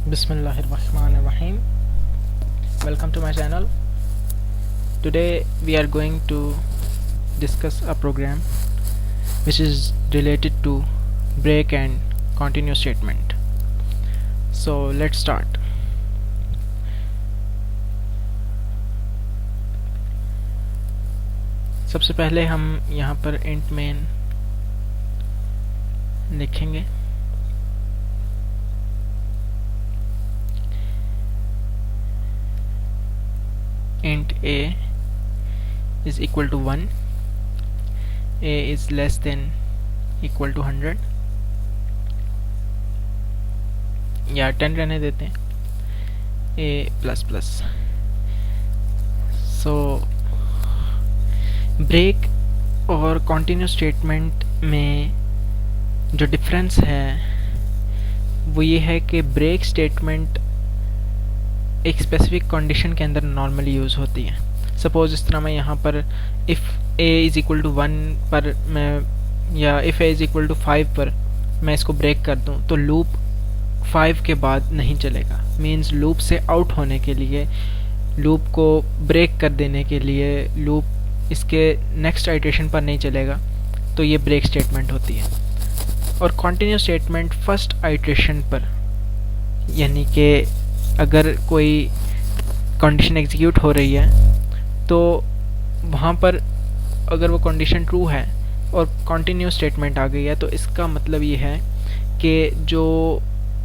Bismillahirrahmanirrahim. Welcome to my channel. Today we are going to discuss a program which is related to break and continue statement. So let's start. सबसे पहले हम यहाँ पर int main लिखेंगे. Int a is equal to 1, a is less than equal to 100 या 10 रहने देते हैं, a plus plus. So break और कंटिन्यू स्टेटमेंट में जो डिफरेंस है वो ये है कि ब्रेक स्टेटमेंट एक स्पेसिफिक कंडीशन के अंदर नॉर्मली यूज़ होती है. सपोज़ इस तरह मैं यहाँ पर if a is equal to 1 पर मैं या if a is equal to 5 पर मैं इसको ब्रेक कर दूँ तो लूप 5 के बाद नहीं चलेगा. मींस लूप से आउट होने के लिए, लूप को ब्रेक कर देने के लिए, लूप इसके नेक्स्ट आइटरेशन पर नहीं चलेगा, तो ये ब्रेक स्टेटमेंट होती है. और कंटिन्यू स्टेटमेंट फर्स्ट आइटरेशन पर, यानी कि अगर कोई कंडीशन एग्जीक्यूट हो रही है तो वहाँ पर अगर वो कंडीशन ट्रू है और कंटिन्यू स्टेटमेंट आ गई है तो इसका मतलब ये है कि जो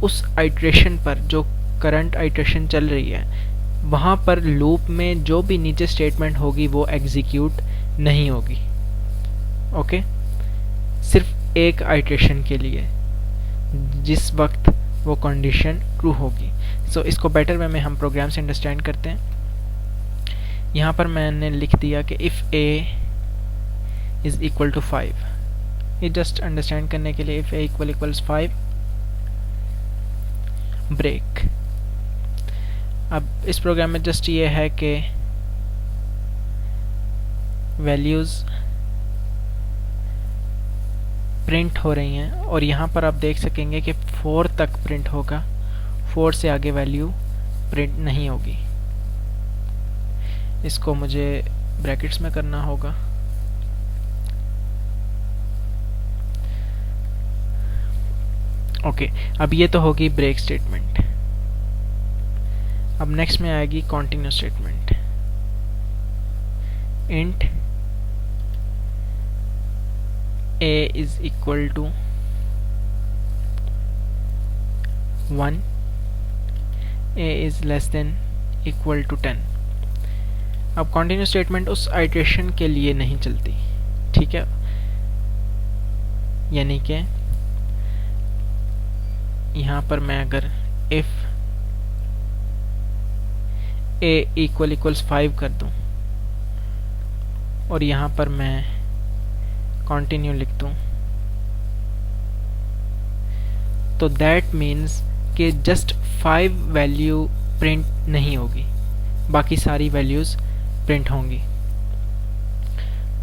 उस आइटरेशन पर, जो करंट आइटरेशन चल रही है, वहाँ पर लूप में जो भी नीचे स्टेटमेंट होगी वो एग्जीक्यूट नहीं होगी. ओके, सिर्फ एक आइटरेशन के लिए जिस वक्त वो कंडीशन ट्रू होगी. सो इसको बेटर वे में हम प्रोग्राम से अंडरस्टैंड करते हैं. यहाँ पर मैंने लिख दिया कि if a is equal to 5. ये जस्ट अंडरस्टैंड करने के लिए, इफ़ a इक्वल्स 5 ब्रेक. अब इस प्रोग्राम में जस्ट ये है कि वैल्यूज़ प्रिंट हो रही हैं और यहाँ पर आप देख सकेंगे कि 4 तक प्रिंट होगा, 4 से आगे वैल्यू प्रिंट नहीं होगी. इसको मुझे ब्रैकेट्स में करना होगा. ओके, अब ये तो होगी ब्रेक स्टेटमेंट. अब नेक्स्ट में आएगी continue statement. Int a is equal to 1, a is less than equal to 10. अब कंटिन्यू स्टेटमेंट उस आइटरेशन के लिए नहीं चलती, ठीक है. यानी कि यहाँ पर मैं अगर if a इक्वल्स 5 कर दूँ और यहाँ पर मैं कंटिन्यू लिख दूँ तो दैट मीन्स कि जस्ट 5 वैल्यू प्रिंट नहीं होगी, बाकी सारी वैल्यूज़ प्रिंट होंगी.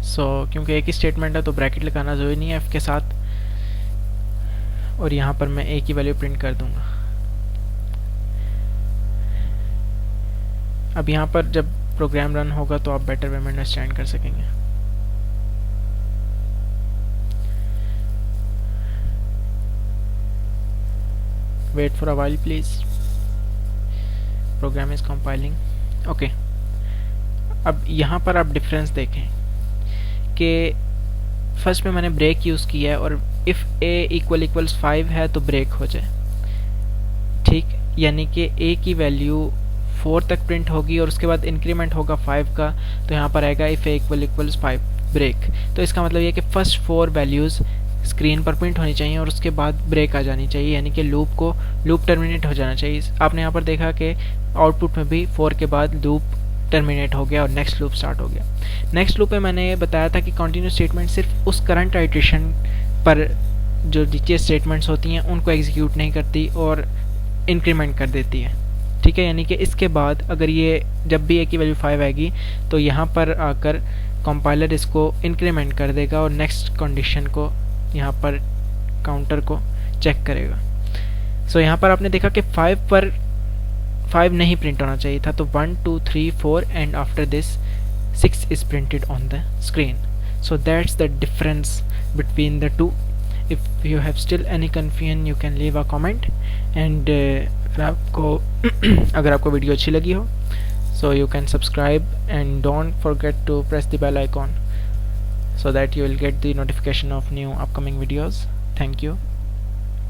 सो क्योंकि एक ही स्टेटमेंट है तो ब्रैकेट लगाना ज़रूरी नहीं है f के साथ, और यहाँ पर मैं a की वैल्यू प्रिंट कर दूँगा. अब यहाँ पर जब प्रोग्राम रन होगा तो आप बेटर वे में अंडरस्टैंड कर सकेंगे. Wait for a while please. Program is compiling. Okay. अब यहाँ पर आप डिफरेंस देखें कि फर्स्ट में मैंने ब्रेक यूज़ किया है और इफ़ a इक्वल्स 5 है तो ब्रेक हो जाए, ठीक. यानी कि a की वैल्यू 4 तक प्रिंट होगी और उसके बाद इंक्रीमेंट होगा 5 का, तो यहाँ पर आएगा इफ़ a इक्वल्स 5 ब्रेक. तो इसका मतलब ये कि फर्स्ट 4 वैल्यूज़ स्क्रीन पर प्रिंट होनी चाहिए और उसके बाद ब्रेक आ जानी चाहिए, यानी कि लूप टर्मिनेट हो जाना चाहिए. आपने यहाँ पर देखा कि आउटपुट में भी 4 के बाद लूप टर्मिनेट हो गया और नेक्स्ट लूप स्टार्ट हो गया. नेक्स्ट लूप में मैंने ये बताया था कि कंटिन्यू स्टेटमेंट सिर्फ उस करंट आइटरेशन पर जो नीचे स्टेटमेंट्स होती हैं उनको एग्जीक्यूट नहीं करती और इंक्रीमेंट कर देती है. ठीक है, यानी कि इसके बाद अगर ये जब भी ए की वैल्यू 5 आएगी तो यहाँ पर आकर कंपाइलर इसको इंक्रीमेंट कर देगा और नेक्स्ट कंडीशन को यहाँ पर काउंटर को चेक करेगा। सो यहाँ पर आपने देखा कि 5 पर 5 नहीं प्रिंट होना चाहिए था, तो 1 2 3 4 and after this 6 is printed on the screen. So that's the difference between the two. If you have still any confusion you can leave a comment and अगर आपको वीडियो अच्छी लगी हो so you can subscribe and don't forget to press the bell icon so that you will get the notification of new upcoming videos. Thank you.